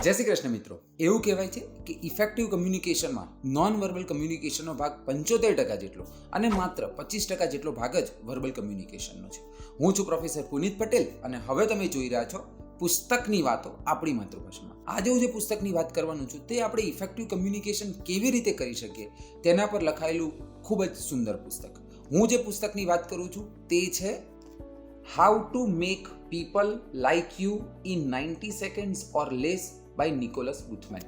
જય શ્રી કૃષ્ણ મિત્રો. એવું કહેવાય છે કે ઇફેક્ટિવ કમ્યુનિકેશનમાં નોન વર્બલ કમ્યુનિકેશનનો ભાગ 75% જેટલો અને માત્ર 25% જેટલો ભાગ જ વર્બલ કમ્યુનિકેશનનો છે. હું છું પ્રોફેસર પુનિત પટેલ અને હવે તમે જોઈ રહ્યા છો પુસ્તકની વાતો આપણી માતૃભાષામાં. આજે હું જે પુસ્તકની વાત કરવાનું છું તે આપણે ઇફેક્ટિવ કમ્યુનિકેશન કેવી રીતે કરી શકીએ તેના પર લખાયેલું ખૂબ જ સુંદર પુસ્તક. હું જે પુસ્તકની વાત કરું છું તે છે how to make people like you in 90 seconds or less by Nicholas Boothman.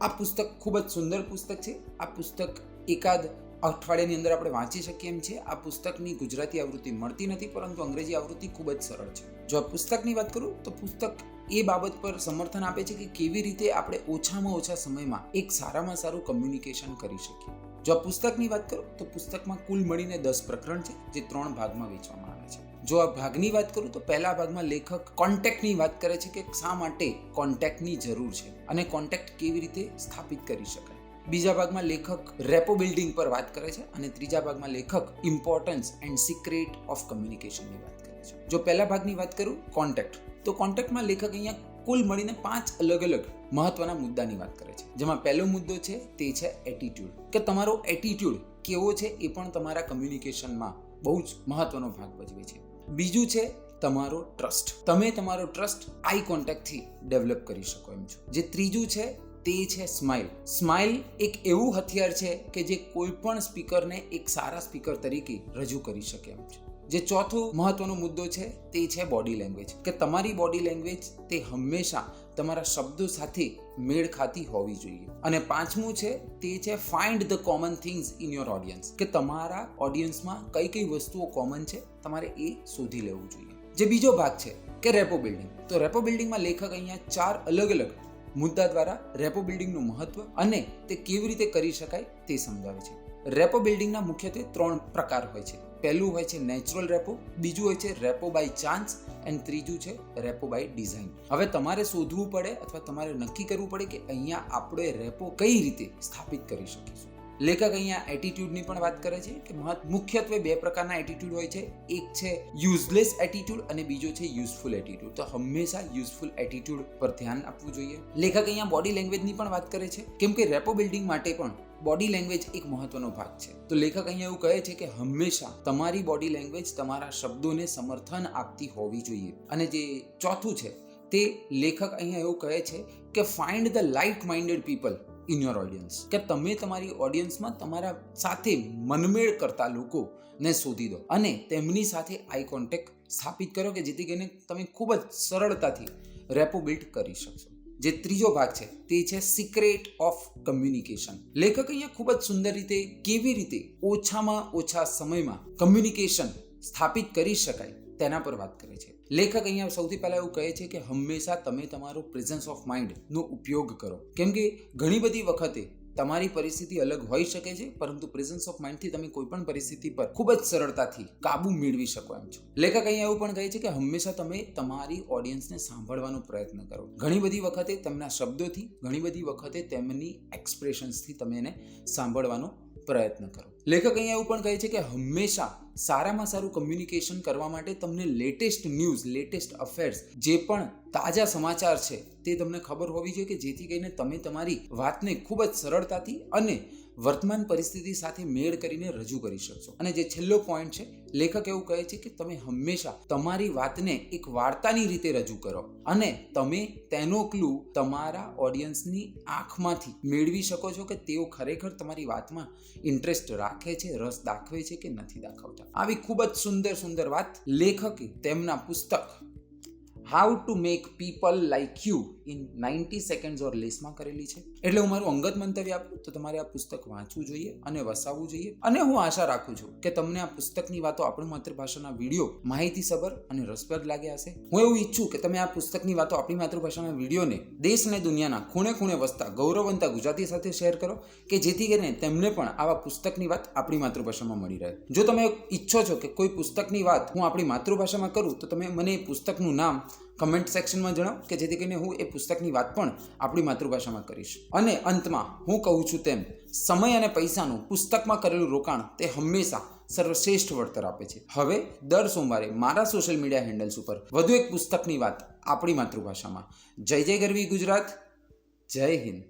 આ પુસ્તક ખૂબ જ સુંદર પુસ્તક છે. આ પુસ્તક એકાદ અઠવાડિયાની અંદર આપણે વાંચી શકીએ એમ છે. આ પુસ્તકની ગુજરાતી આવૃત્તિ મળતી નથી, પરંતુ અંગ્રેજી આવૃત્તિ ખૂબ જ સરળ છે. જો આ પુસ્તકની વાત કરું તો પુસ્તક એ બાબત પર સમર્થન આપે છે કે કેવી રીતે આપણે ઓછામાં ઓછા સમયમાં એક સારામાં સારું કમ્યુનિકેશન કરી શકીએ. જો આ પુસ્તકની વાત કરું તો પુસ્તકમાં કુલ મળીને 10 પ્રકરણ છે જે 3 ભાગમાં વહેંચવામાં આવે છે. જો આ ભાગની વાત કરું તો પહેલા ભાગમાં લેખક કોન્ટેક્ટની વાત કરે છે કે શા માટે કોન્ટેક્ટની જરૂર છે અને કોન્ટેક્ટ કેવી રીતે સ્થાપિત કરી શકાય. બીજા ભાગમાં લેખક રેપો બિલ્ડિંગ પર વાત કરે છે અને ત્રીજા ભાગમાં લેખક ઇમ્પોર્ટન્સ એન્ડ સિક્રેટ ઓફ કમ્યુનિકેશનની વાત કરે છે. જો પહેલા ભાગની વાત કરું કોન્ટેક્ટ, તો કોન્ટેક્ટમાં લેખક અહીંયા કુલ મળીને 5 અલગ અલગ મહત્વના મુદ્દાની વાત કરે છે. જેમાં પહેલો મુદ્દો છે તે છે એટીટ્યુડ, કે તમારો એટીટ્યુડ કેવો છે એ પણ તમારા કમ્યુનિકેશનમાં બહુ જ મહત્વનો ભાગ ભજવે છે. બીજું છે તમારો ટ્રસ્ટ. તમે તમારો ટ્રસ્ટ આઈ કોન્ટેક્ટથી ડેવલપ કરી શકો એમ છો. જે ત્રીજું છે તે છે સ્માઇલ. સ્માઇલ એક એવું હથિયાર છે કે જે કોઈ પણ સ્પીકરને એક સારા સ્પીકર તરીકે રજૂ કરી શકે એમ છે. જે ચોથો મહત્વનો મુદ્દો છે તે છે બોડી લેંગ્વેજ, કે તમારી બોડી લેંગ્વેજ તે હંમેશા તમારા શબ્દો સાથે મેળ ખાતી હોવી જોઈએ. અને પાંચમું છે તે છે find the common things in your audience, કે તમારા ઓડિયન્સમાં કઈ કઈ વસ્તુઓ કોમન છે તમારે એ શોધી લેવું જોઈએ. જે બીજો ભાગ છે કે રેપો બિલ્ડિંગ, તો રેપો બિલ્ડિંગમાં લેખક અહીંયા 4 અલગ અલગ મુદ્દા દ્વારા રેપો બિલ્ડિંગનું મહત્વ અને તે કેવી રીતે કરી શકાય તે સમજાવે છે. રેપો બિલ્ડિંગના મુખ્યત્વે 3 પ્રકાર હોય છે. પહેલું હોય છે નેચરલ રેપો, બીજું હોય છે રેપો બાય ચાન્સ એન્ડ ત્રીજું છે રેપો બાય ડિઝાઇન. હવે તમારે શોધવું પડે અથવા તમારે નક્કી કરવું પડે કે અહીંયા આપણે રેપો કઈ રીતે સ્થાપિત કરી શકીશું. લેખક અહીંયા એટીટ્યુડની પણ વાત કરે છે કે મુખ્યત્વે 2 પ્રકારના એટીટ્યુડ હોય છે. એક છે યુઝલેસ એટીટ્યુડ અને બીજો છે યુઝફુલ એટીટ્યુડ. તો હંમેશા યુઝફુલ એટીટ્યુડ પર ધ્યાન આપવું જોઈએ. લેખક અહીંયા બોડી લેંગ્વેજની પણ વાત કરે છે, કેમ કે રેપો બિલ્ડિંગ માટે પણ બોડી લેંગ્વેજ એક મહત્વનો ભાગ છે. તો લેખક અહીંયા એવું કહે છે કે હંમેશા તમારી બોડી લેંગ્વેજ તમારા શબ્દોને સમર્થન આપતી હોવી જોઈએ. અને જે ચોથું છે તે લેખક અહીંયા એવું કહે છે કે find the light minded people in your audience, કે તમે તમારી ઓડિયન્સમાં તમારા સાથે મનમેળ કરતા લોકોને શોધી દો અને તેમની સાથે આઈ કોન્ટેક્ટ સ્થાપિત કરો કે જેથી કરીને તમે ખૂબ જ સરળતાથી રેપો બિલ્ડ કરી શકશો. જે ત્રીજો ભાગ છે તે છે સિક્રેટ ઓફ કમ્યુનિકેશન. લેખક અહીંયા ખૂબ જ સુંદર રીતે કેવી રીતે ઓછામાં ઓછા સમયમાં કમ્યુનિકેશન સ્થાપિત કરી શકાય તેના પર વાત કરે છે. લેખક અહીંયા સૌથી પહેલા એવું કહે છે કે હંમેશા તમે તમારો પ્રેઝન્સ ઓફ માઇન્ડનો ઉપયોગ કરો, કેમ કે ઘણી બધી વખતે તમારી પરિસ્થિતિ અલગ હોઈ શકે છે, પરંતુ પ્રેઝન્સ ઓફ માઇન્ડથી તમે કોઈ પણ પરિસ્થિતિ પર ખૂબ જ સરળતાથી કાબુ મેળવી શકો એમ છો. લેખક અહીંયા એવું પણ કહે છે કે હંમેશા તમે તમારી ઓડિયન્સને સાંભળવાનો પ્રયત્ન કરો. ઘણી બધી વખતે તેમના શબ્દોથી, ઘણી બધી વખતે તેમની એક્સપ્રેશન્સથી તમે એને સાંભળવાનો પ્રયત્ન કરો. લેખક અહીંયા એવું પણ કહે છે કે હંમેશા સારામાં સારું કમ્યુનિકેશન કરવા માટે તમને લેટેસ્ટ ન્યૂઝ, લેટેસ્ટ અફેર્સ, જે પણ તાજા સમાચાર છે તે તમને ખબર હોવી જોઈએ, કે જેથી કરીને તમે તમારી વાતને ખૂબ જ સરળતાથી અને વર્તમાન પરિસ્થિતિ સાથે મેળ કરીને રજૂ કરી શકશો. અને જે છેલ્લો પોઈન્ટ છે, લેખક એવું કહે છે કે તમે હંમેશા તમારી વાતને એક વાર્તાની રીતે રજૂ કરો અને તમે તેનો ક્લુ તમારા ઓડિયન્સની આંખમાંથી મેળવી શકો છો કે તેઓ ખરેખર તમારી વાતમાં ઇન્ટરેસ્ટ રાખે છે, રસ દાખવે છે કે નથી દાખવતા. આવી ખૂબ જ સુંદર સુંદર વાત લેખકે તેમના પુસ્તક how to make people like you in 90 seconds or લેસમાં કરેલી છે. એટલે હું મારું અંગત મંતવ્ય આપું તો તમારે આ પુસ્તક વાંચવું જોઈએ અને વસાવવું જોઈએ. અને હું આશા રાખું છું કે તમને આ પુસ્તકની વાતો આપણી માતૃભાષાના વિડીયો માહિતીસભર અને રસપ્રદ લાગ્યા હશે. હું એવું ઈચ્છું કે તમે આ પુસ્તકની વાતો આપણી માતૃભાષાના વિડીયોને દેશ અને દુનિયાના ખૂણે ખૂણે વસતા ગૌરવવંતા ગુજરાતી સાથે શેર કરો, કે જેથી કરીને તેમને પણ આવા પુસ્તકની વાત આપણી માતૃભાષામાં મળી રહે. જો તમે ઈચ્છો છો કે કોઈ પુસ્તકની વાત હું આપણી માતૃભાષામાં કરું તો તમે મને એ પુસ્તકનું નામ કમેન્ટ સેક્શનમાં જણાવો, કે જેથી કરીને હું એ પુસ્તકની વાત પણ આપણી માતૃભાષામાં કરીશ. અને અંતમાં હું કહું છું તેમ સમય અને પૈસાનું પુસ્તકમાં કરેલું રોકાણ તે હંમેશા સર્વશ્રેષ્ઠ વળતર આપે છે. હવે દર સોમવારે મારા સોશિયલ મીડિયા હેન્ડલ્સ ઉપર વધુ એક પુસ્તકની વાત આપણી માતૃભાષામાં. જય જય ગરવી ગુજરાત. જય હિન્દ.